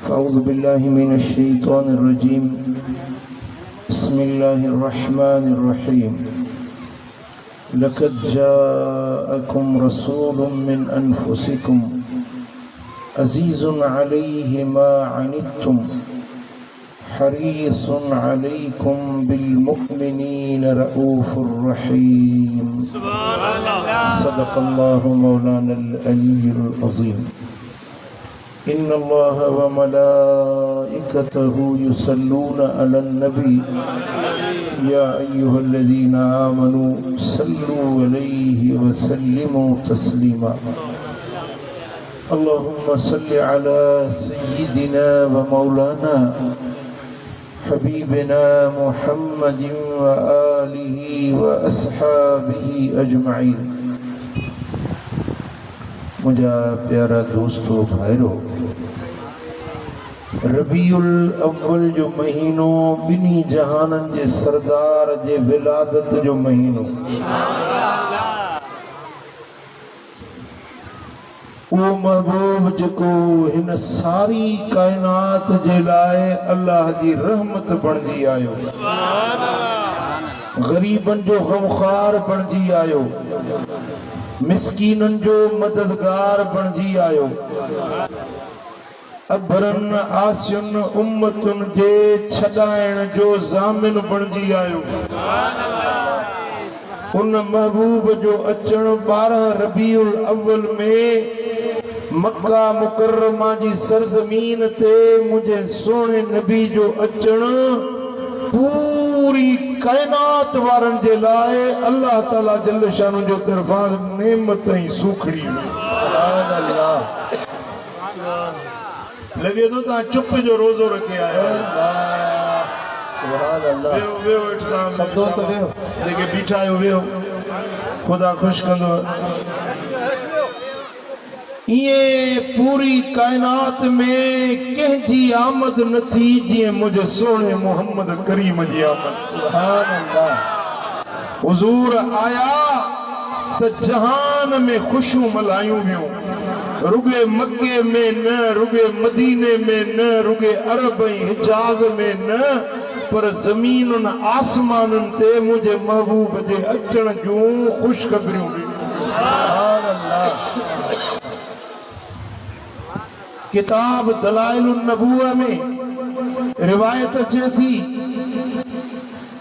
أعوذ بالله من الشيطان الرجيم بسم الله الرحمن الرحيم لقد جاءكم رسول من أنفسكم عزيز عليه ما عنتم حريص عليكم بالمؤمنين رؤوف رحيم صدق الله مولانا العلي العظيم إن الله وملائكته يصلون على النبي يا أيها الذين آمنوا صلوا عليه وسلموا تسليما اللهم صل على سيدنا ومولانا حبيبنا محمد وآله وأصحابه أجمعين मुझा प्यारा दोस्तों भाइरों रबीउल अव्वल जो महीनो बिनी जहानन जे सरदार जे विलादत जो महीनो वो महबूब जेको हिन सारी कायनात जे लाए अल्लाह जी रहमत बणजी आयो गरीबन जो गमखार बणजी आयो मिस्कीनन जो मददगार बणजी आयो अबरन आसियुन उम्मतुन जे छडाइण जो जामिन बणजी आयो उन महबूब जो अचण 12 रबीउल अव्वल में मक्का मुकर्रमा जी सरजमीन ते मुझे सोने नबी जो अचण पूरी कायनात वारन जे लाए अल्लाह ताला जल्ल शानु जो तरफा नेमत ही सुखड़ी सुभान अल्लाह लगे तो ता चुप जो रोजो रखे आयो सुभान अल्लाह वे सब दोस्त वे जेके बीठा आयो वे खुदा खुश कंदो ये पूरी कायनात में कंहिंजी आमद न थी जीअं मुझे सोने मोहम्मद करीम जी आमद सुभान अल्लाह हुजूर आया त जहान में खुशू मलायूं वियूं रुगे मक्के में न रुगे मदीने में न रुगे अरब ऐं हिजाज में न पर ज़मीनुन आसमानन ते मुझे महबूब जे अचण जूं ख़ुशख़बरियूं सुभान अल्लाह किताब दलाइलुन नबुवा में रिवायत अचे थी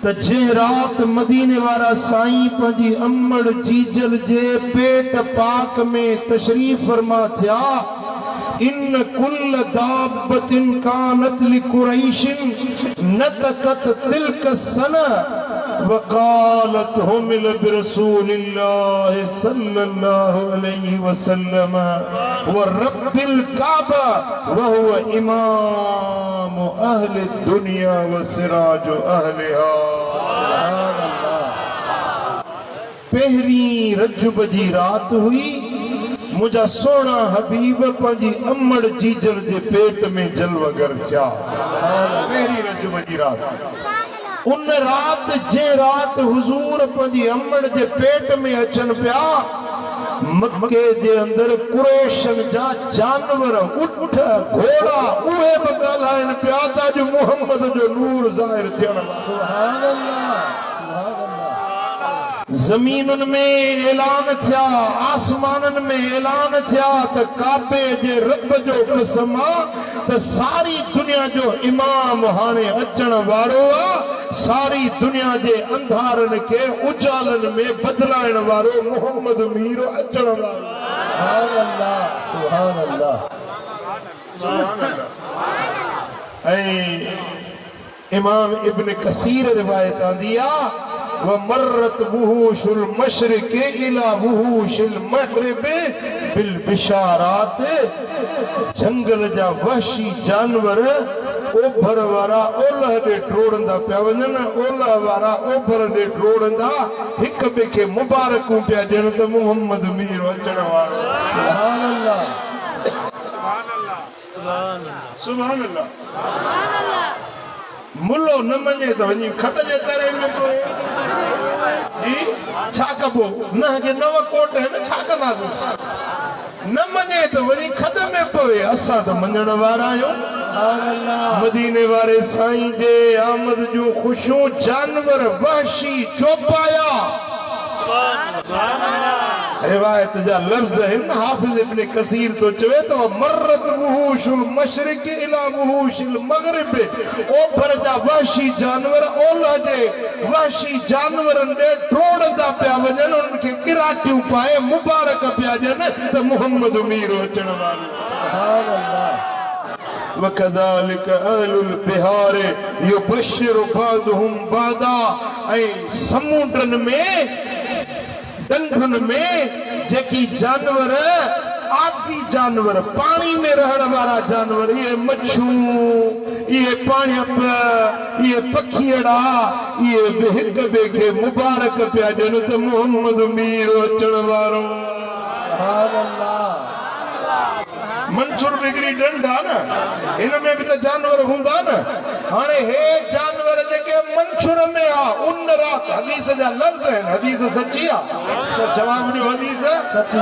त जे रात मदीने वारा साईं पंहिंजी अम्मड़ जीजल जे पेट पाक में तशरीफ फरमा थिया इन कुल दाबतिन कानत लिकुरैशिन नतकत तिल्क सना वकालत हुमिल बिरसूलिल्लाह सल्लल्लाहु अलैहि वसल्लम व रब्बिल काबा व हुव इमाम अहले दुनिया व सिराज अहलिहा सुभान अल्लाह पहरी रजब जी रात हुई मुझा सोना हबीब पंहिंजी अम्मड़ जीजर जे पेट में जलवगर थिया पहरी रजब जी रात उन रात जे रात हुजूर पंहिंजी अम्मड़ जे पेट में अचन पिया मक्के जे अंदर कुरैशन जा जानवर उठ घोड़ा उहे बि ॻाल्हाइनि पिया त अॼु मुहम्मद जो नूर ज़ाहिर थियण सुभान अल्लाह ज़मीनुन में ऐलान थिया आसमानन में ऐलान थिया त काबे जे रब जो कसम त सारी दुनिया जो इमाम हाणे अचण वारो आहे सारी दुनिया जे अंधारन के उजालन में बदलाइण वारो मोहम्मद मीर अचण वारो सुभान अल्लाह सुभान अल्लाह सुभान अल्लाह ऐं इमाम इब्न कसीर रिवायत आंदी आहे वमर्रत वुहूशुल मशरिक इला वुहूशिल मग़रिब बिल बिशारात जंगल जा वहशी जानवर ओभर वारा ओलह ॾे टोड़ंदा पिया वञनि ओलह वारा ओभर ॾे टोड़ंदा हिक ॿिए खे मुबारकूं पिया ॾियनि त मुहम्मद मीर अचण वारो सुभान अल्लाह सुभान अल्लाह सुभान अल्लाह मुल्लो न मञे त वञी खट जे तरे में जी छा कबो न के नव कोट है न छा कंदासीं न मञे त वञी खड में वे असां तो मञण वारा आहियूं। मदीने वारे साईं जे आमद जूं ख़ुशियूं जानवर वहशी चौपाया रिवायत जा लफ्ज़ हिन। हाफ़िज़ इब्न कसीर तो चवे तो मर्रत वहूशुल मशरिक इला वहूशिल मगरिब। ओभर जा वहशी जानवर ओलह जे वहशी जानवरनि ॾे ड्रोड़ंदा पिया वञनि, उन्हनि खे किराटियूं पाए मुबारक पिया ॾियनि त मुहम्मद मीरो अचण वारो। वकदालिक अहलुल बिहार युबशिरु बादुहुम बादा। ऐं समुंडनि में डंडुनि में जेकी जानवर आबी जानवर पानी में रहण वारा जानवर, ये मच्छू, ये पाणप, ये पखियड़ा, ये बि हिक ॿिए खे मुबारक पिया ॾियनि त मुहम्मद मीरो अचण वारो। मंसूर बिगड़ी डंडा न, इनमें भी तो जानवर हूंदा न। हाणे हे जानवर जेके मंसूर में आ उन रात हदीस जा लफ्ज़ हैं, हदीस सच्ची आ। जवाब ॾियो, हदीस सच्ची आ।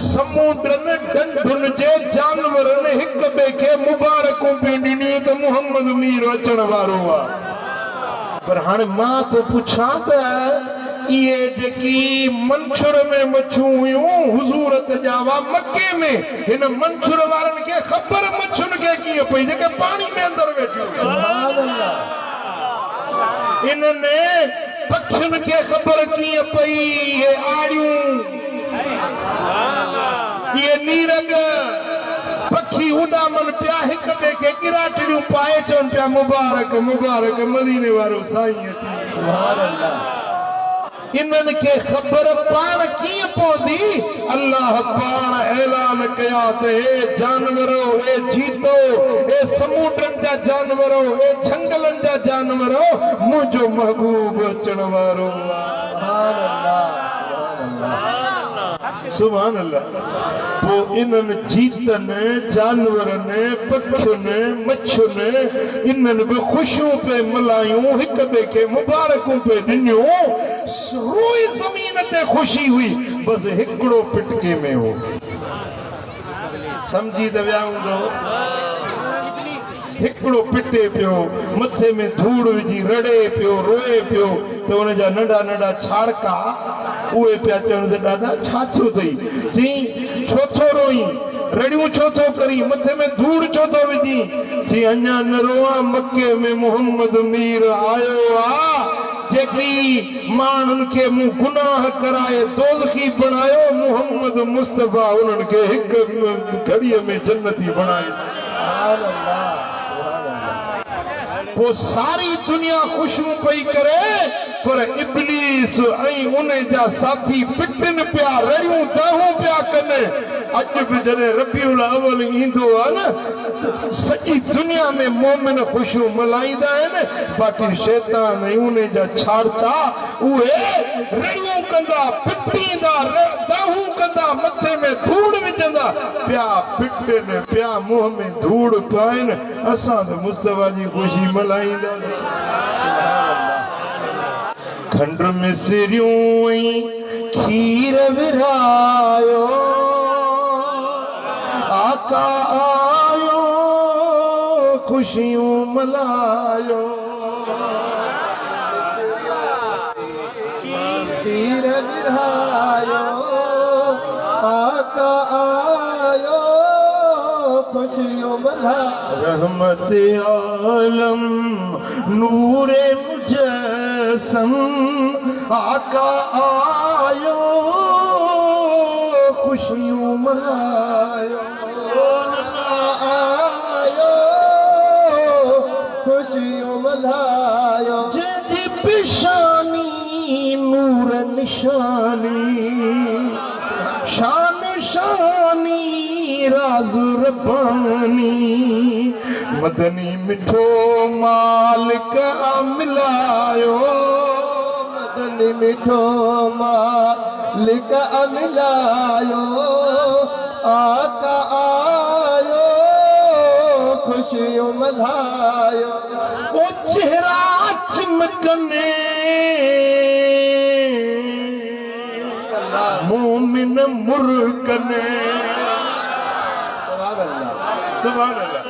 समुंडनि डंडुनि जे जानवरनि हिक ॿिए खे मुबारकूं पियूं ॾिनियूं त मुहम्मद मीर अचण वारो आ। पर हाणे मां तो पुछां त ये जेकी मंसूर में मच्छू हुयूं हुजूर त जावा मक्के में, हिन मंसूर वारनि खे ख़बर मच्छुनि खे कीअं पई जेके पानी में अंदर वेठियूं। सुभान अल्लाह। इन्हनि पखियुनि खे ख़बर कीअं पई, ये आड़ियूं, ये नीरग पखी उॾामनि पिया हिक ॿिए खे किराटड़ियूं पाए चवनि पिया मुबारक मुबारक मदीने वारो साईं अची। सुभान अल्लाह। इन्हनि खे ख़बर पाण कीअं पवंदी, अल्लाह पाण ऐलान कया त हे जानवरो, हे जीतो, हे समुंडनि जा जानवरो, हे झंगलनि जा जानवरो, मुंहिंजो महबूब अचण वारो। सुभान अल्लाह। पोइ इन्हनि जीतनि, जानवरनि, पखियुनि, मच्छुनि, इन्हनि बि ख़ुशियूं पे मल्हायूं, हिक ॿिए खे मुबारकूं पे ॾिनियूं। रोई ज़मीन ते ख़ुशी हुई, बसि हिकिड़ो पिटके में हो। सम्झी त विया हूंदो। हिकिड़ो पिटे पियो, मथे में धूड़ विझी रड़े पियो, रोए पियो त उन जा नंढा नंढा छाड़का उहे पिया चवनि त ॾाॾा छा थियो अथई? चई छो थो रोई, रड़ियूं छो थो करी, मथे में धूड़ छो थो विझी? चई अञा न रोआ, मके में मुहम्मद मीर आयो आ जेकी माण्हुनि खे मूं गुनाह कराए दोज़खी बणायो, मुहम्मद मुस्तफ़ा उन्हनि खे हिक घड़ीअ में जन्नती बणायो। वो सारी दुनिया खुशबू पई करे, पर इब्लीस ऐं उन जा साथी पिटनि पिया, रड़ियूं दाहूं पिया कनि। अॼु बि जॾहिं रबीउल अव्वल ईंदो आहे न, सॼी दुनिया में मोमिन खुशियूं मल्हाईंदा आहिनि, बाक़ी शैतान ऐं उन जा छाड़ता उहे रड़ियूं कंदा, पिटींदा, दाहूं कंदा, मथे में धूड़ विझंदा पिया, पिटनि पिया, मुंहं में धूड़ पाइनि। असां त मुस्तफ़ा जी ख़ुशी मल्हाईंदा। खंड मिसरियूं ऐं खीर विरायो, आका आयो ख़ुशियूं मल्हायो। खीर विरायो, आका आयो खुशियों मल्हायो। रहमत आलम नूरे मुजस्सम, आका आयो खुशियों मल्हायो। आयो खुशियों मल्हायो। जी पेशानी नूर निशानी, शान शानी राज़ रब्बानी, मदनी मिठो मालिक मिलायो। मदनी मिठो मालिक मिलायो, आका आयो खुशियों मल्हायो। ओ चेहरा चमकने मोमिन मुर्कने। सुभान अल्लाह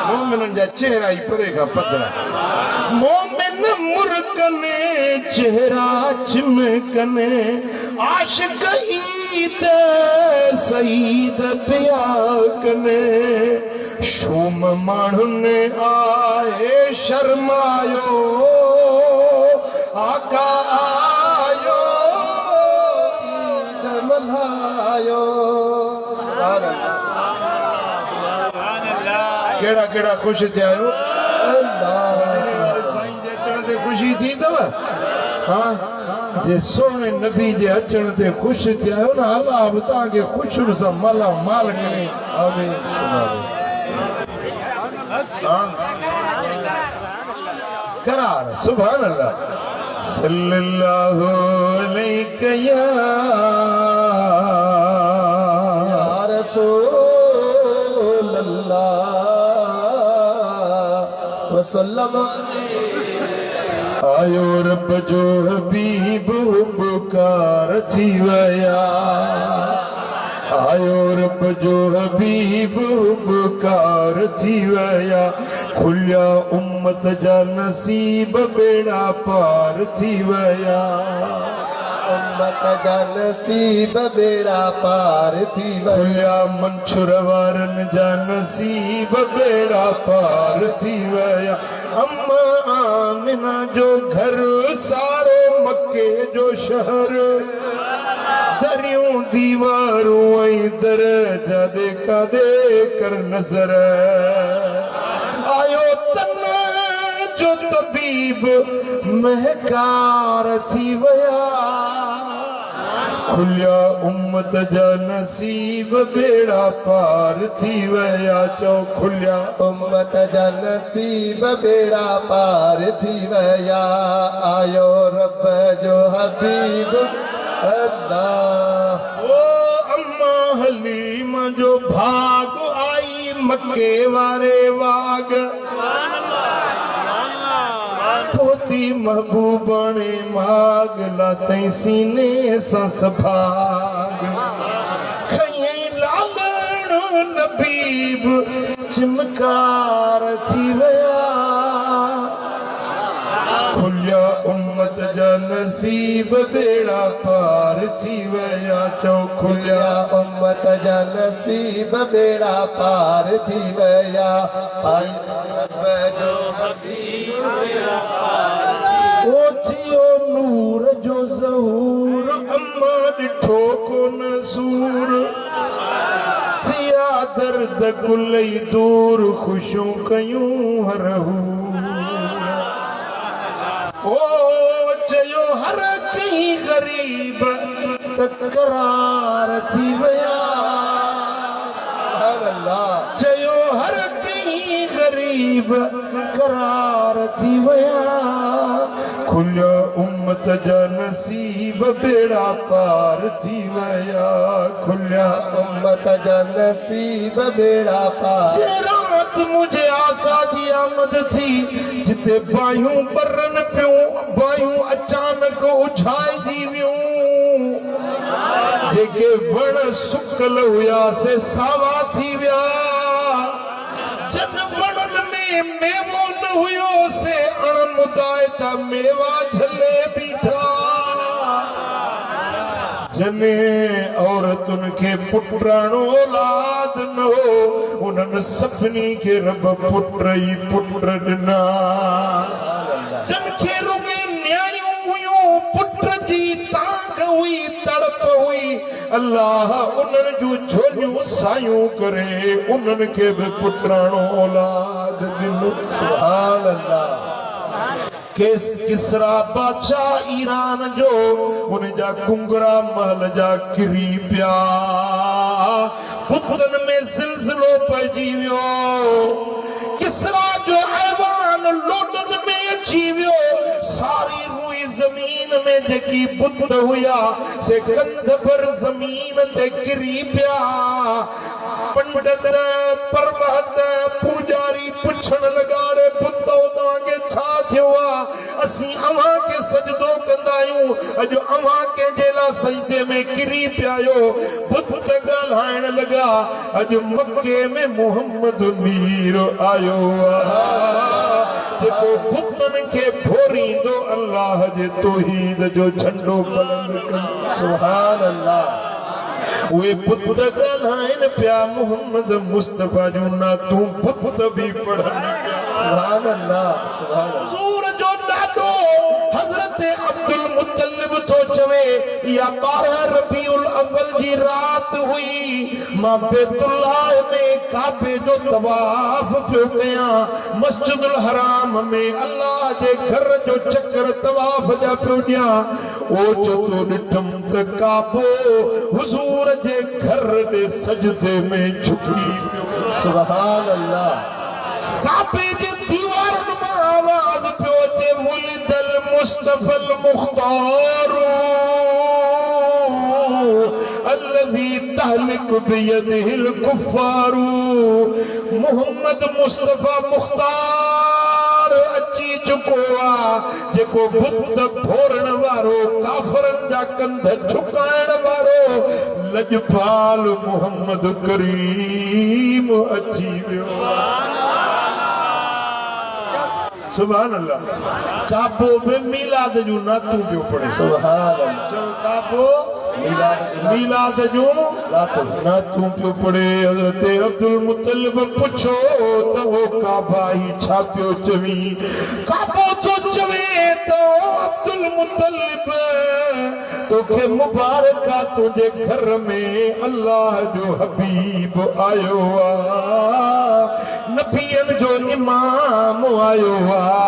मोमिनन जा चेहरा ही परे का पदरा मोमिन मुरकने चेहरा चिमकने आशिक ईद सईद प्याकने शूम माण्हुन आए शर्मायो आका आयो ईद मल्हायो केड़ा केड़ा खुश थे आयो साईं जे अचण ते खुशी थी तव हाँ जे सोने नबी जे अचण ते खुश थे आयो ना अल्लाह बि तव्हांखे खुशियुनि सां माला माल करे आमीन करार सुभान अल्लाह सल्लल्लाहु अलैहि या रसूल अल्लाह वसल्लम आयो रब जो हबीब पुकार थी वया आयो रब जो हबीब पुकार थी वया खुलिया उम्मत जा नसीब बेड़ा पार थी वया उम्मत जा नसीब बेड़ा पार थी वया मंशुर वारन जा नसीब बेड़ा पार थी वया अम्मा आमिना जो घर सारे मक्के जो शहर दरियों दीवारों ऐं दरजा देखा देकर नजर आयो तन जो तबीब महकार थी वया खुलिया उम्मत जा नसीब बेड़ा पार थी वया चो खुलिया उम्मत जा नसीब बेड़ा पार थी वया आयो रब जो हबीब अल्लाह ओ अम्मा हलीमा जो भाग आई मक्के वारे वाग पोती महबूबाने माग लातई सीने सां सभाग खई लालण नबीब चिमकार थी वया खुलिया उम्मत जा नसीब बेड़ा पार थी वया चो खुलिया उम्मत जा नसीब बेड़ा पार थी वया जो हबीब बेड़ा पार ओ थियो नूर जो ज़हूर अम्मा ॾिठो कोन सूर थिया दर्द कुलई दूर खुशियूं कयूं हरहू ओ चयो हर कहीं गरीब तकरार थी वया चयो हर कहीं गरीब करार थी वया खुलिया उम्मत जा नसीब बेड़ा पार थी वया खुलिया उम्मत जा नसीब बेड़ा पार रात मुझे आका जी आमद थी जिते बायूं बरन पियूं बायूं अचानक उछाए जी वियूं जेके वण सुकल हुया से सावा थी विया जन वणन में मेवो न हुयो से अण मुदायता मेवा झले बीठा जने औरतुन के पुटराणो औलाद न हो उन्हनि सभिनी के रब पुट ई पुट ॾिना जन खे रुगे न्याणियूं हुयूं पुट जी ताक हुई तड़प हुई अल्लाह उन्हनि जूं झोलियूं सायूं करे उन्हनि खे बि पुटराणो औलाद ॾिनो सुभान अल्लाह किसरा बादशाह ईरान जो उन जा कुंगरा महल जा किरी पिया पुतन में सिलसिलो पइजी वियो किसरा जो ऐवान लोडन में अची वियो सारी रुई जमीन में जेकी बुत हुया से कंध पर जमीन ते किरी पिया पंडित परमहत पूजारी पुछण लगाड़े पुतो तव्हांखे छा थियो आहे असीं अव्हां के सजदो कंदा आहियूं अॼु अव्हां कंहिंजे लाइ सजदे में किरी पिया आहियो बुत ॻाल्हाइण लॻा अॼु मक्के में मोहम्मद मीर आयो जेको बुतनि खे फोरींदो अल्लाह जे तौहीद जो झंडो बुलंद कंदो सुभान अल्लाह वे पुत ॻाल्हाइनि पिया मोहम्मद मुस्तफ़ा जो नातूं पुत बि पढ़नि पिया सुभान अल्लाह सुभान अल्लाह हुज़ूर जो ॾाॾो हज़रत अब्दुल मुत्तलिब थो चवे या 12 रबीउल अव्वल जी रात हुई मां बैतुल्लाह में काबे जो तवाफ पियो कयां मस्जिदुल हराम में अल्लाह जे घर जो चक्कर तवाफ जा पियो ॾियां ओचतो ॾिठम त काबो हुज़ूर जे घर दे सजदे में झुकी पियो सुभान अल्लाह काबे जे दीवारन में आवाज पियो अचे मुलिदल मुस्तफ़ल मुख्तार الذي تهلك بيده الكفار मोहम्मद मुस्तफ़ा मुख्तार अची चुको आहे जेको बुत फोड़ण वारो काफ़रनि जा कंध झुकाइण वारो लजपाल मोहम्मद करीम अची वियो सुभान अल्लाह काबो में मीलाद जो नातूं पियो पढ़े सुभान अल्लाह चओ काबो मीलाद जो नातूं पियो पढ़े हज़रत अब्दुल मुत्तलिब पुछो त ओ काबा ही छा पियो चवी काबो थो चवे त अब्दुल मुत्तलिब तोखे मुबारक आहे तुंहिंजे घर में अल्लाह जो हबीब आयो आहे नबियनि जो इमाम आयो आहे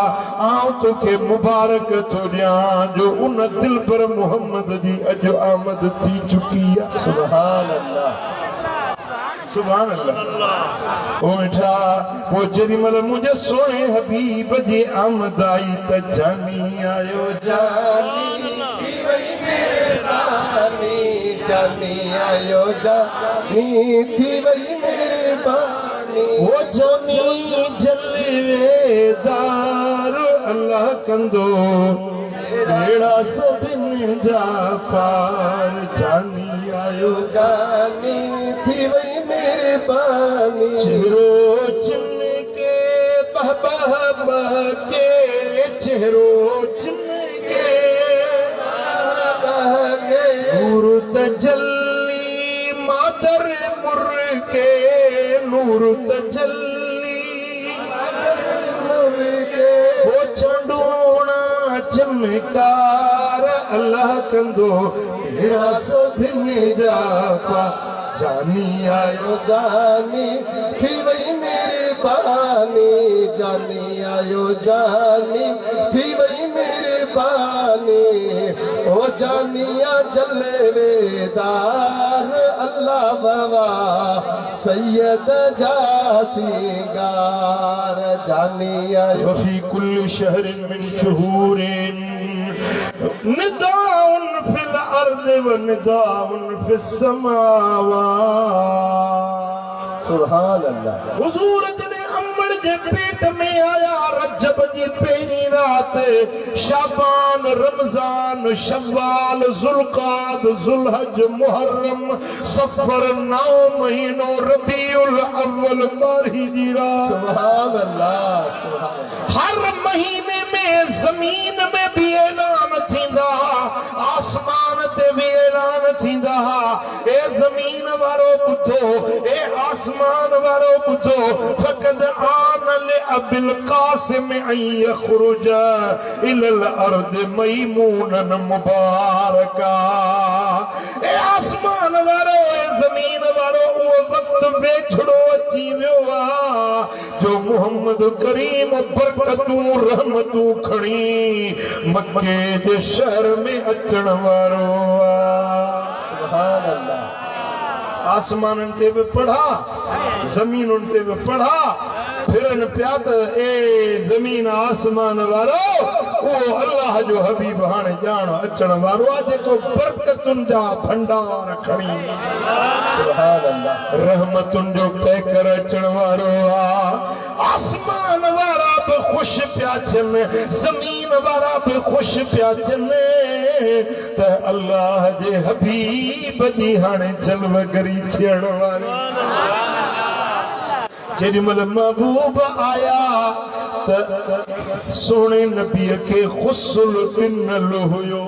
आऊं तोखे मुबारक थो ॾियां जो उन दिल पर मोहम्मद जी अॼु आमद थी चुकी आहे सुभान अल्लाह सुभान अल्लाह ओ मिठा वो जेॾीमहिल मुंहिंजे सोणे हबीब जी आमद आई त जानी आयो जानी थी वई मेहरबानी जानी आयो जानी थी वई मेहरबानी वो जानी जलवेदार अल्लाह कंदो अहिड़ा सभिनी जा पार जानी आयो जानी थी वई मेहरबानी चेहरो चिन के बह बह बह के चेहरो चिन के नूर तजल्ली मादर मुर के नूर तजल्ली मुर के वो चंडूणा चमकार अल्लाह कंदो अहिड़ा सभिनी जा पार जानी आयो जानी थी वई मेहरबानी जानी आयो जानी थी वई मेहरबानी ओ जानिया जलवेदार अल्लाह बाबा सैयद जासीगार जानी आयो फी कुल शहर मिन शुहूरिन निदाउन फिल अर्द व निदाउन फिस समावात सुभान अल्लाह हुजूर जने अम्मड़ जे पेट में आया रजब जी पहिरीं रात शाबान रमजान शव्वाल जुल्काद जुलहज मुहर्रम सफर 9 महीनो रबीउल अव्वल 12 जी रात सुभान अल्लाह सुभान हर महीने में जमीन में भी ऐलान थींदा आसमान ते भी ऐलान थींदा ए जमीन वारो ॿुधो ए आसमान वारो ॿुधो फ़क़द आन ले अबिल क़ासिम अन यख़रुज इलल अर्द मयमूनन मुबारका ए आसमान वारो ए जमीन वारो उहो वक्त वेझड़ो अची वियो आहे जो मोहम्मद करीम बरकतूं रहमतूं खणी मक्के जे शहर में अचण वारो आहे सुभान अल्लाह आसमानन ते भी पढ़ा जमीन ते भी पढ़ा फिरन पिया त ए जमीन आसमान वारो ओ अल्लाह जो हबीब हाणे ॼाण अचण वारो आहे जेको बरकतुनि जा भंडार खणी सुभान अल्लाह रहमतुनि जो कहकर अचण वारो आहे आसमान वारा भी खुश पिया थियनि जमीन वारा भी खुश पिया थियनि त अल्लाह जे हबीब जी हाणे जलवगरी थियण वारी जेॾी महिल महबूब आया त सोने नबीअ खे गुस्ल ॾिनल हुयो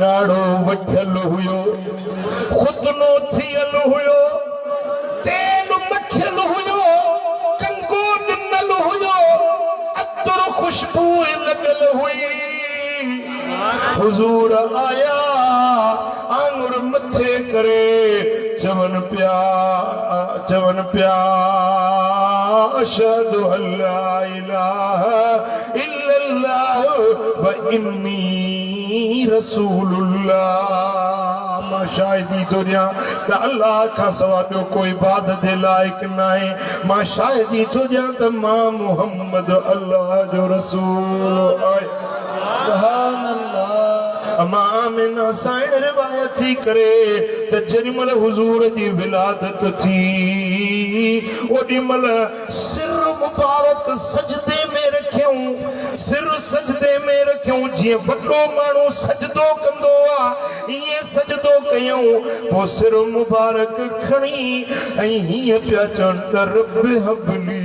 नाड़ो वठल हुयो खुदनो थियल हुयो तेल मखियल हुयो कंगो ॾिनल हुयो अतर खुशबू लॻल हुई हुजूर आया आंगुर मथे करे चवन पिया अशहदु अल्ला इलाहा इल्लल्लाह व इन्नी रसूलुल्लाह मां शाहिदी थो ॾियां त अल्लाह खां सवा ॿियो कोई इबादत जे लाइक़ न आहे मां शाहिदी थो ॾियां त मां मुहम्मद अल्लाह जो रसूल आहे सुभान अल्लाह अमा आमिना साइण रिवायत थी करे त जेॾी महिल हुजूर जी विलादत थी ओॾी महिल सिर मुबारक सजदे में रखियऊं सिर सजदे में रखियऊं जीअं वॾो माण्हू सजदो कंदो आहे ईअं सजदो कयऊं पोइ सिर मुबारक खणी ऐं हीअं पिया चवनि त रब हबली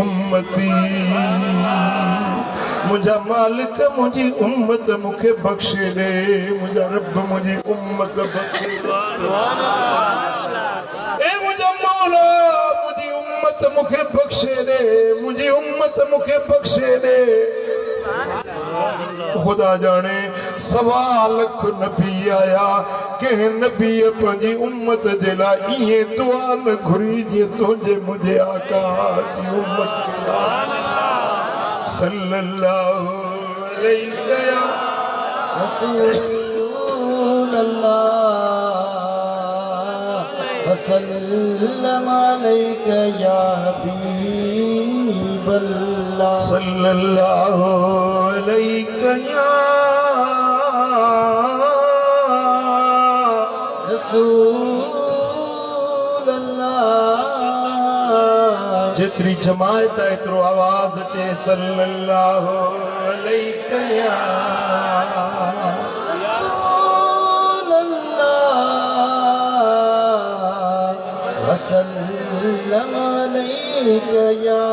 उम्मती मुझा मालिक मुझी उम्मत मुखे बख्शे दे मुझा रब मुझी उम्मत बख्शे दे ए मुझा मौला मुझी उम्मत मुखे बख्शे दे मुझी उम्मत मुखे बख्शे दे खुदा जाने 1.25 लाख नबी आया के नबी पंहिंजी उम्मत जे लाइ ईअं दुआ न घुरी जीअं तुंहिंजे मुंहिंजे आका जी उम्मत सल्लल्लाहु अलैहि या रसूल अल्लाह वसल्लम अलैका या हबीब अल्लाह सल्लल्लाहु अलैका या रसूल अल्लाह जितनी जमायत है एतिरो आवाज अचे सल्लल्लाहु अलैका या रसूल अल्लाह वसल्लम अलैका या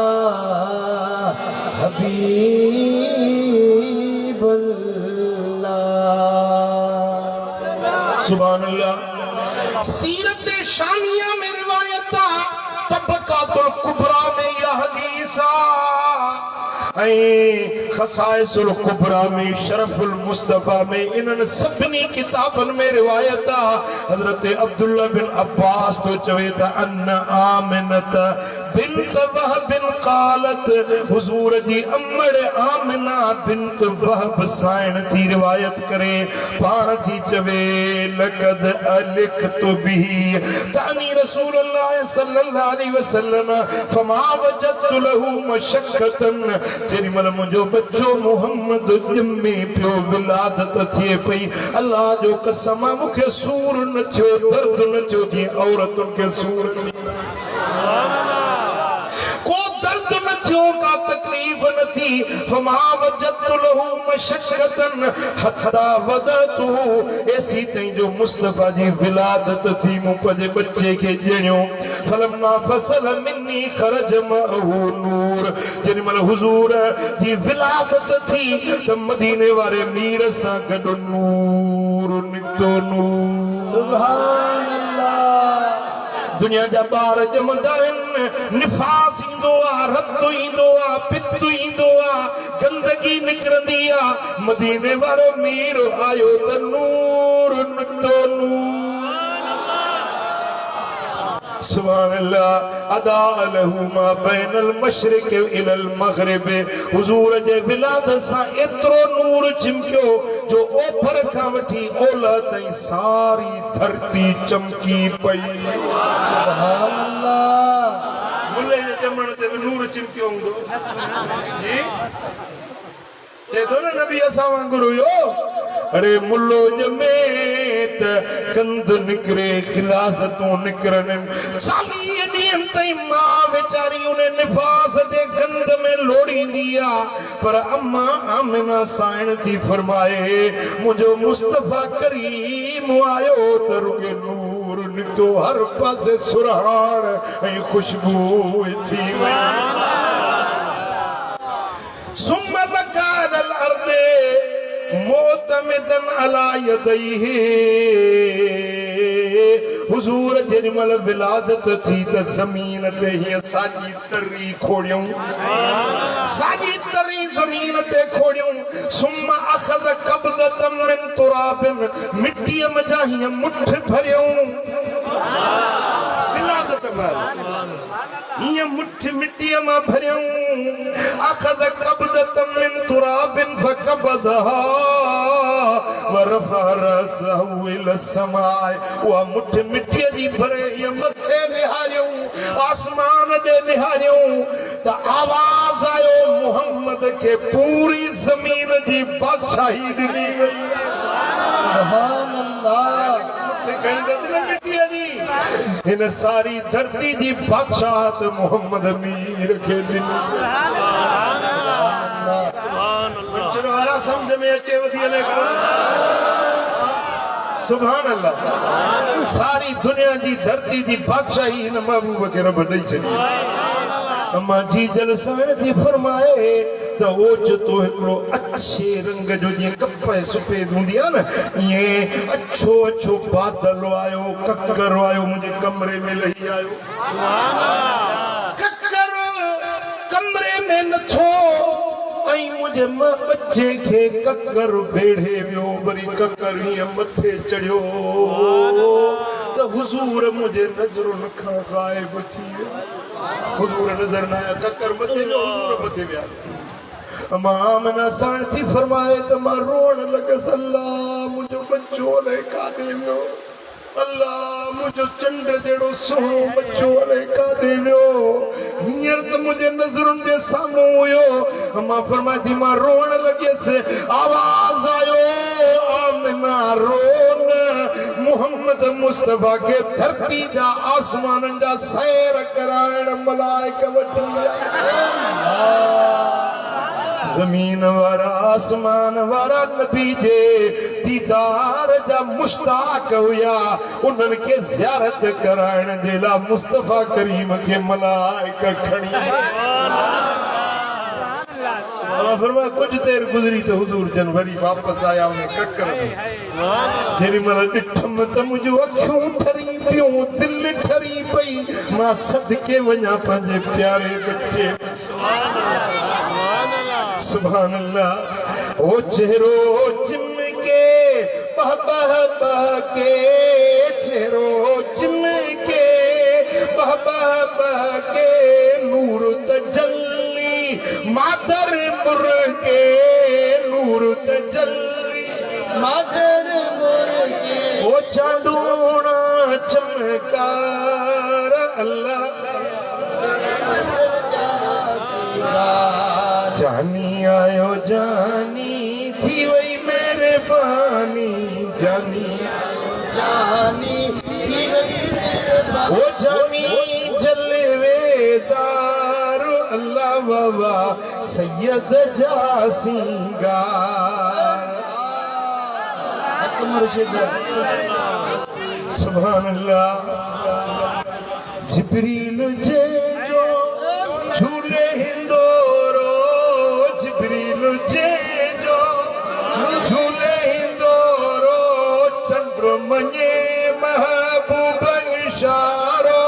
हबीब अल्लाह सुभान अल्लाह सीरत शानिया में रिवायत तबकातुल कुबरा में यह हदीस खसाइसुल कुबरा में शरफुल मुस्तफा में इन सभी किताबन में रिवायत हजरत अब्दुल्ला बिन अब्बास तो चवे था अन्न आमिनत बिन्त वहब क़ालत हुजूर जी अम्मड़ आमिना बिन्त वहब साइण थी रिवायत करे पाण थी चवे लक़द अलिखतु बिही तानी रसूलुल्लाह सल्लल्लाहु अलैहि वसल्लम फमा वजदतु लहु मशक्कतन जेॾी महिल मुंहिंजो बच्चो मुहम्मद ॼमे पियो विलादत थिए पई अल्लाह जो कसम मूंखे सूर न थियो दर्द न थियो जीअं औरतुनि खे सूर को दर्द न थियो का तकलीफ़ न थी फमा वजदतु लहु मशक्कतन हत्ता वदतु ऐसी तई जो मुस्तफा जी विलादत थी मूं पंहिंजे बच्चे खे ॼणियो फलम्मा फसल मिन्नी खरज मअहू नूर जेॾी महिल हुजूर जी विलादत थी त मदीने वारे मीर सां गॾु नूर निकितो नूर सुभान अल्लाह दुनिया जा ॿार ॼमंदा आहिनि निफास ईंदो आहे रत ईंदो आहे पित ईंदो आहे गंदगी निकिरंदी आहे मदीने वारो मीर आयो त नूर निकितो नूर सुभान अल्लाह अदा लहू मा बैनल मशरिक इलल मगरिब हुजूर जे विलादत सां एतिरो नूर चिमकियो जो ओभर खां वठी ओलह ताईं सारी धरती चमकी पई सुभान अल्लाह मुल्ले जे ॼमण ते नूर चिमकियो हूंदो जी चेतो न नबी असां वांगुरु हुयो अरे मुल्लो ॼमे त कंद निकिरे खिलासतूं निकिरनि 40 ॾींहंनि ताईं मां वीचारी उन निफास जे गंद में लोड़ींदी आहे पर अम्मा आमिना साइण थी फरमाए मुझो मुस्तफा करीम आयो त रुगे नूर निकतो हर पासे सुरहान ऐं खुशबू थी सुम्मा लकानल अर्दे मोतमिदन अला यदैहि हुजूर जेमल विलादत थी त जमीन ते ही साजी तरी खोड़ियों साजी तरी जमीन ते खोड़ियों सुम्मा अखज़ कब्दतम मिन तुराबिन मिट्टी मजाही मुठ भरियों विलादत में ये मुठ मिट्टी में भरियों अखज़ कब्दतम मिन तुराबिन फकबदहा वरफा रसहु इला समाए वो मुठ मिट्टी जी भरे ये मथे निहारियों आसमान दे निहारियों त आवाज आयो मोहम्मद के पूरी जमीन जी बादशाही दिली गई सुभान अल्लाह कहीं दसना मिट्टी जी इन सारी धरती जी बादशाहत मोहम्मद मीर के दिल सुभान समझ में अचे वधी लेकर सुभान अल्लाह सारी दुनिया की धरती की बादशाही इन महबूब के रब नहीं छड़ी अम्मा जी जलसाण थी फरमाए तो ओच तो एकड़ो अच्छे रंग जो जी कपे सफेद हुंदी है ना ये अच्छो अच्छो बादल आयो कक्कर आयो मुझे कमरे में लही आयो कक्कर कमरे में न थो आई मुझे मां बच्चे के कक्कर बेड़े वियो बरी कक्कर ही मथे चढ़ियो तो हुजूर मुझे नजर न खा गायब थी हुजूर नजर ना आया कक्कर मथे में हुजूर मथे में आमना साण थी फरमाए तो मां रोण लगस अल्लाह मुझो बच्चो ले कादे वियो अल्लाह मुझो चंड जेड़ो सोहणो बच्चो ले कादे वियो हियर तो मुझे नजरुन जे सामो हुयो मां फरमाई थी मां रोण लगस आवाज आयो आमना रोन मोहम्मद मुस्तफा के धरती जा आसमान जा सैर करायण मलाइका वठी जमीन वारा आसमान वारा नबी जे दीदार जा मुश्ताक हुया उन्हन के ज़ियारत करायण जे ला मुस्तफा करीम के मलाइका खणी फरमाया कुछ देर गुजरी तो हुजूर जनवरी वापस आया उन्हें कक्कर जेरी मल डिठम त मुझो अखियों ठरी पियो दिल ठरी पई मां सदके वञा पंहिंजे प्यारे बच्चे सुभान अल्लाह ओ चेहरो चिमके बह बह बह के चेहरो चिमके बह बह बह के नूर तजल्ली मादर मुर के नूर तजल्ली मादर मुर के ओ चांदूना चमकार अल्लाह जानी आयो जानी थी वही मेहरबानी जानी जानी थी वही मेहरबानी ओ जानी जलवेदार अल्लाह बाबा सैयद जासीगा सुभान अल्लाह जिब्रील जे जो झूले हिंदोरो जिब्रील जे जो झूले हिंदोरो चंद्र मने महबूब इशारो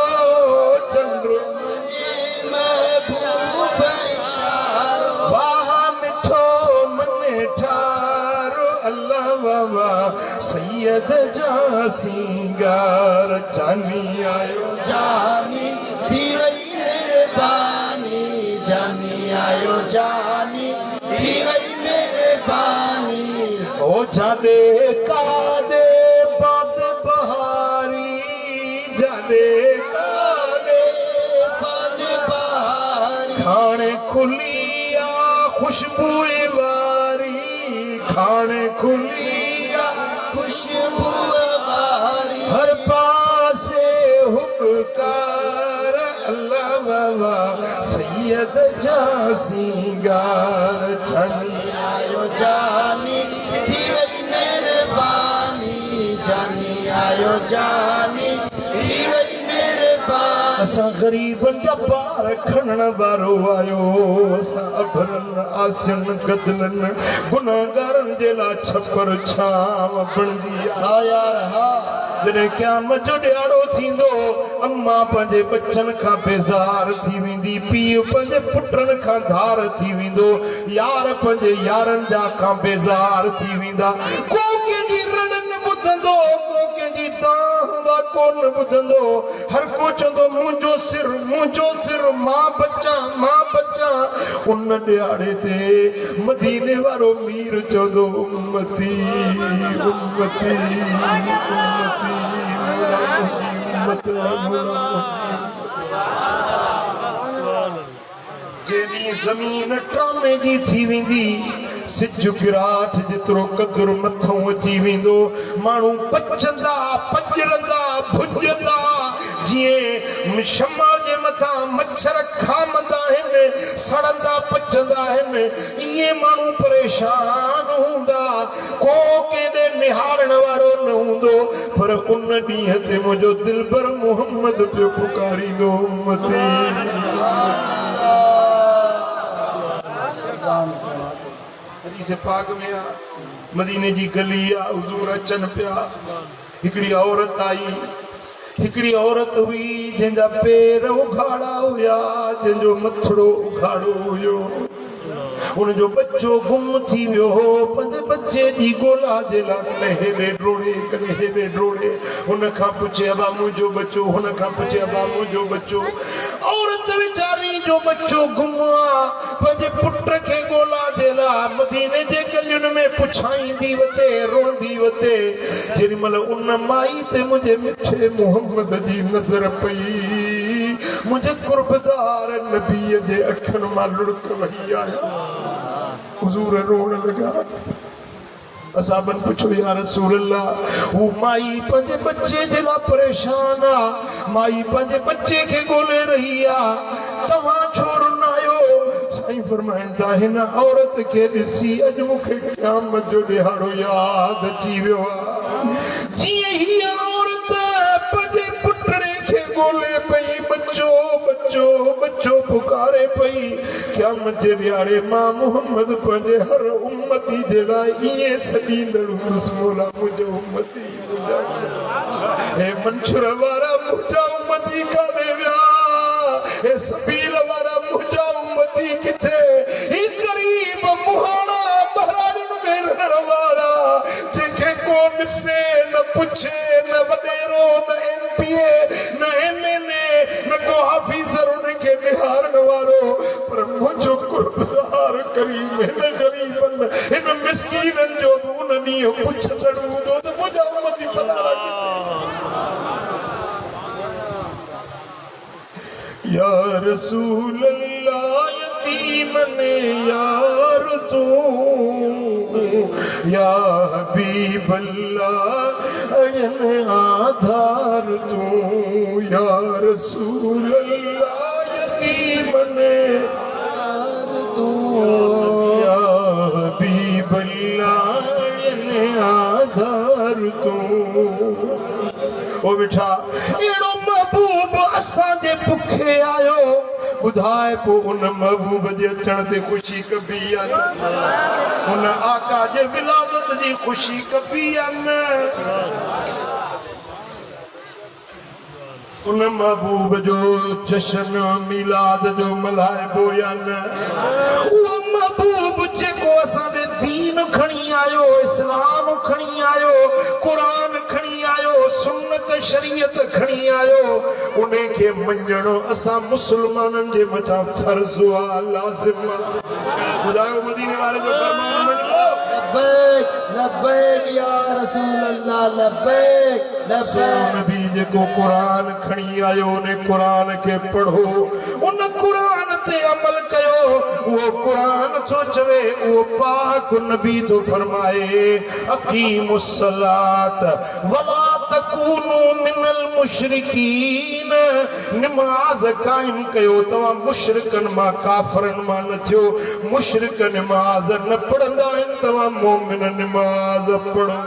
चंद्र मने महबूब इशारो वाह मिठो मने ठारो अल्लाह बाबा सैयद जासीगार जानी आयो जानी थी वही मेहरबानी जानी आयो जानी थी वही मेहरबानी ओ जाने कादे बात बहारी जाने कादे बात बहारी खाने खुलिया खुशबू वारी खाने खुलिया खुशबू वारी हर पासे हुबकार अल्लाह सैयद जा सिंगार जानी आयो जानी थी वही मेहरबानी जानी आयो जानी थी वही मेहरबानी असां गरीबन जा पार खणण वारो आयो असां अभरन आसियन गदलन गुनाहगारन जे ला छपर छाव बणदी हाँ यार हाँ जॾहिं क़यामत जो ॾियारो थींदो अम्मा पंहिंजे बच्चन खां बेज़ार थी वेंदी पीउ पंहिंजे पुटनि खां धार थी वेंदो यार पंहिंजे यारनि जा खां बेज़ार थी वेंदा को कंहिंजी रड़ न ॿुधंदो को कंहिंजी दांहं कोन ॿुधंदो हर को चवंदो मुंहिंजो सिर मां बचा उन ॾियारे ते मदीने वारो मीर चवंदो उम्मती उम्मती उम्मती जेॾी ज़मीन ट्रामे जी थी वेंदी सिज गिराठ जेतिरो कदुर मथों अची वेंदो माण्हू पचंदा पजरंदा भुंजंदा जीअं शमा जे मथां मच्छर खामंदा आहिनि सड़ंदा पचंदा आहिनि ईअं माण्हू परेशान हूंदा को केॾे निहारण वारो न हूंदो पर उन ॾींहं ते मुंहिंजो दिलबर मोहम्मद पियो पुकारींदो उम्मती हदीस पाक में आ मदीने जी गली आ हुजूर अचन पिया हिकड़ी औरत आई हिकड़ी औरत हुई जंहिंजा पेर उघाड़ा हुया जंहिंजो मथड़ो उघाड़ो हुयो उनजो बच्चो गुम थी वियो हो पंहिंजे बच्चे जी ॻोल्हा जे लाइ कॾहिं हेॾे ड्रोड़े कॾहिं हेॾे ड्रोड़े हुन खां पुछे अबा मुंहिंजो बच्चो हुन खां पुछे अबा मुंहिंजो बच्चो औरत वीचारी जो बच्चो गुम आहे पंहिंजे पुट खे ॻोल्हा जे लाइ मदीने जे गलियुनि में पुछाईंदी वते रोंदी वते जेॾी महिल उन माई ते मुंहिंजे मिठे मोहम्मद जी नज़र पई मुंहिंजे कुर्बदार नबीअ जे अखियुनि मां लुड़क वही आया हुजूर रोण लॻा असाबन पुछो या रसूल अल्लाह हू माई पंहिंजे बच्चे जे लाइ परेशान आहे माई पंहिंजे बच्चे खे ॻोल्हे रही आहे तव्हां छो रुनायो साईं फरमाइनि था हिन औरत खे ॾिसी अॼु मूंखे क़यामत जो ॾिहाड़ो यादि अची वियो आहे जीअं हीअ औरत पंहिंजे पुटड़े खे ॻोल्हे पई बच्चो बच्चो बच्चो पुकारे पई क़यामत जे ॾियारे मां मोहम्मद पंहिंजे हर उम्मती जे लाइ ईअं सॾींदड़ मौला मुंहिंजो उम्मती हे मंशूर वारा मुंहिंजा उम्मती काॾे विया हे सबील वारा मुंहिंजा उम्मती किथे ही ग़रीब मुहाणा बहराड़ियुनि में रहण वारा जंहिंखे को ॾिसे न पुछे न वॾेरो न एमपीए न एमएलए न को ऑफिसर उनखे निहारण वारो पर मुंहिंजो कुर्बदार करीम हिन ग़रीबनि हिन मिस्कीननि जो बि उन ॾींहुं पुछंदड़ हूंदो त मुंहिंजा उम्मती फलाणा या रसूल अल्लाह यतीमन यार तू या हबीब अल्लाह अयन आधार तू या रसूल अल्लाह यतीमन यार तू या हबीब अल्लाह अयन आधार तू ओ बेटा एड़ो महबूब असांजे पुखे आयो ॿुधाए पोइ उन महबूब जे अचण ते ख़ुशी कबी आहे न उन आका जे विलादत जी ख़ुशी कबी आहे न उन महबूब जो जश्न मिलाद जो मल्हाइबो या न उहो महबूब जेको असांजे दीन खणी आयो इस्लाम खणी आयो क़ुरान खणी आयो सुन्नत शरीयत खणी आयो उन खे मञणो असां मुस्लमाननि जे मथां फर्ज़ आहे लाज़िम आहे ॿुधायो मदीने वारे जो फरमान मञो लब्बैक लब्बैक या रसूल अल्लाह लब्बैक लब्बैक नबी जेको क़ुरान खणी आयो उन क़ुरान खे पढ़ो उन क़ुरान ते अमल कयो वो कुरान तो चवे वो पाक नबी तो फरमाए अकीमुस्सलात वला तकूनु मिनल मुशरिकीन नमाज कायम कयो तवा मुशरिकन मा काफरन मा न थियो मुशरिक नमाज न पढ़ंदा आहिनि तवा मोमिन नमाज पढ़ो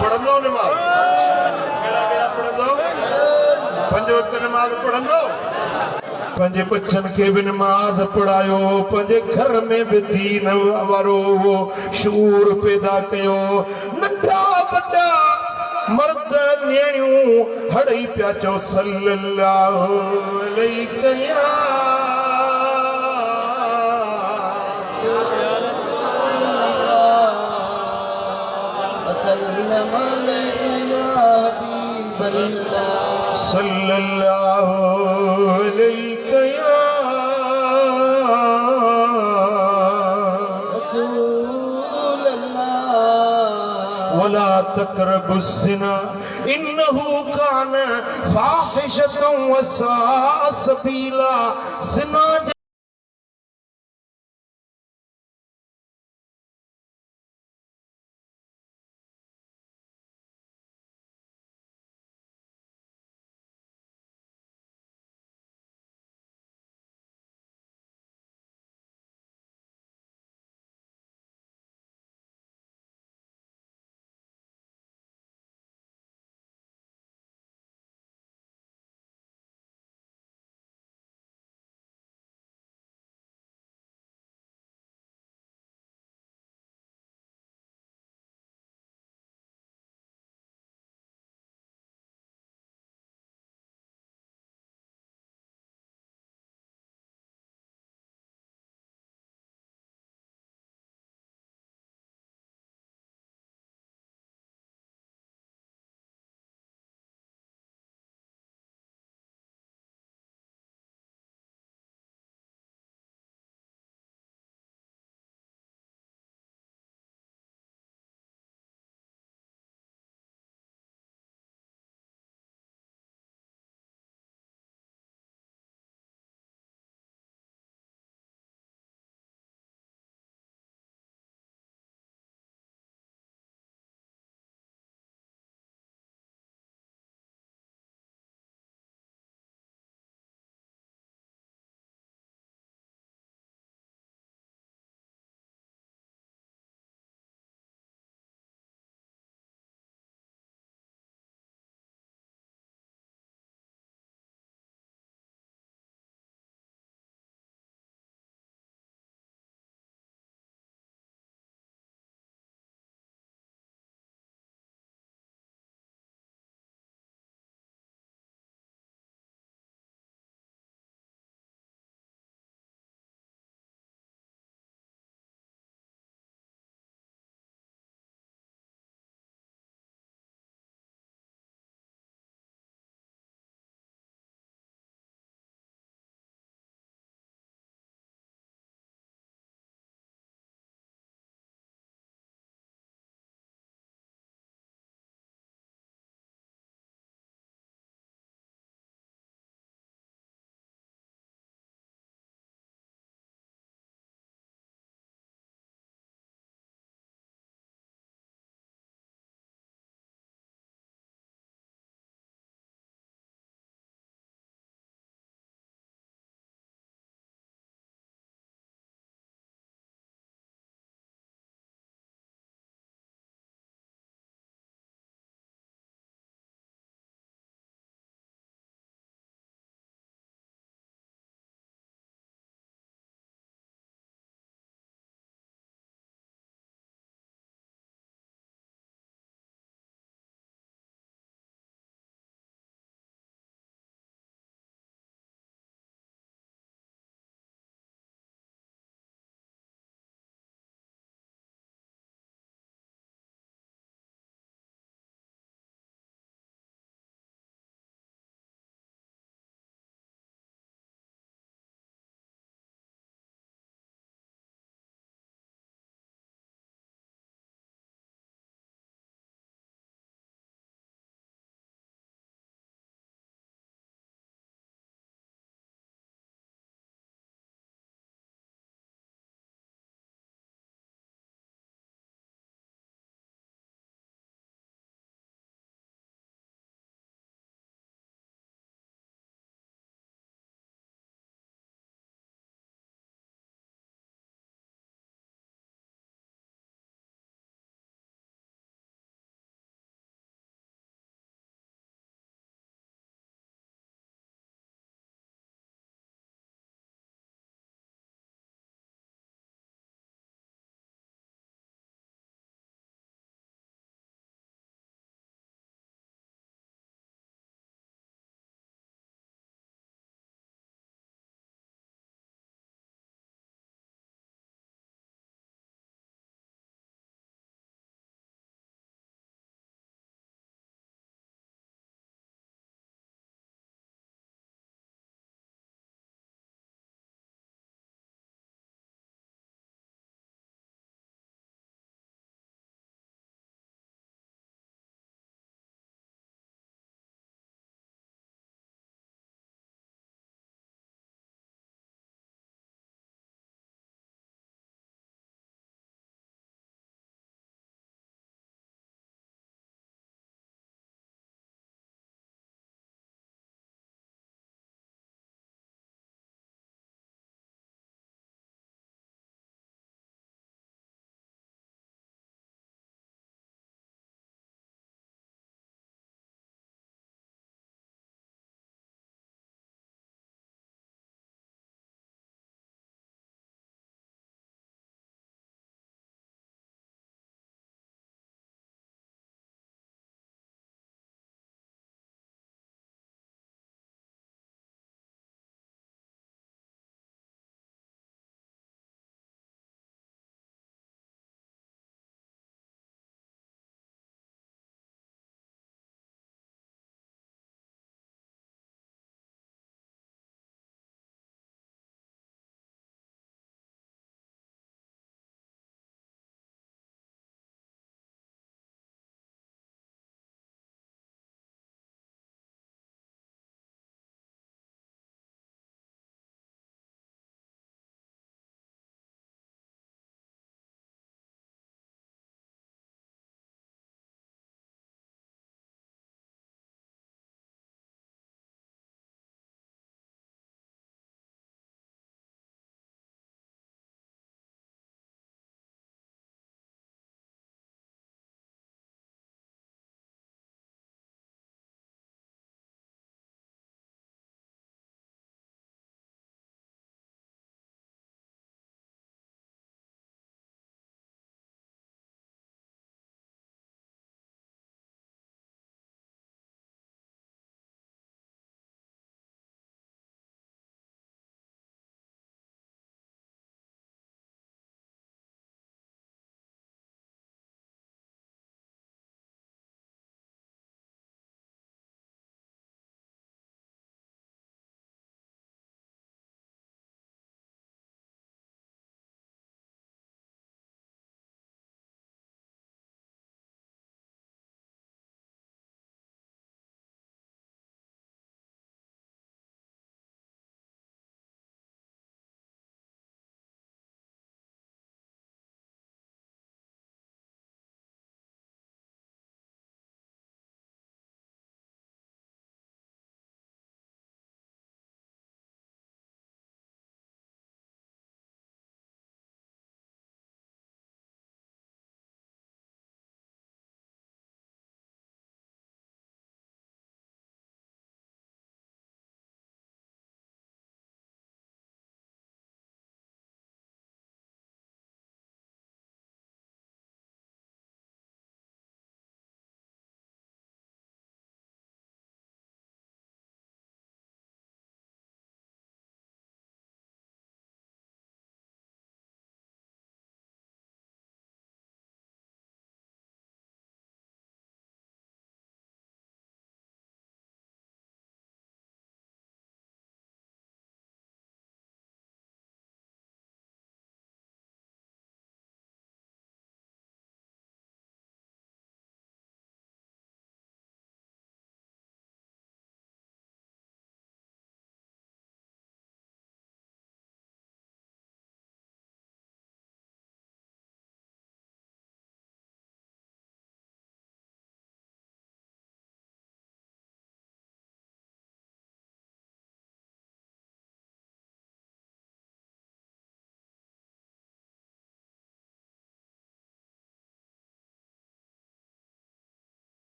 पढ़ंदो नमाज केड़ा केड़ा पढ़ंदो पंज वक्त नमाज पढ़ंदो पंजे बच्चन के भी नमाज पढ़ायो पंजे घर में भी दीन वारो वो शूर पैदा कयो नंढा बड़ा मर्द नियणियूं हड़ई पिया चो सल्लल्लाहु अलैहि वसल्लम अलैका या हबीबल्लाह सल्लल्लाहु अलैहि या रसूलल्लाह वला तक़रबुज़्ज़िना इन्नहु कान फ़ाहिशतन व साअ सबीला ज़िना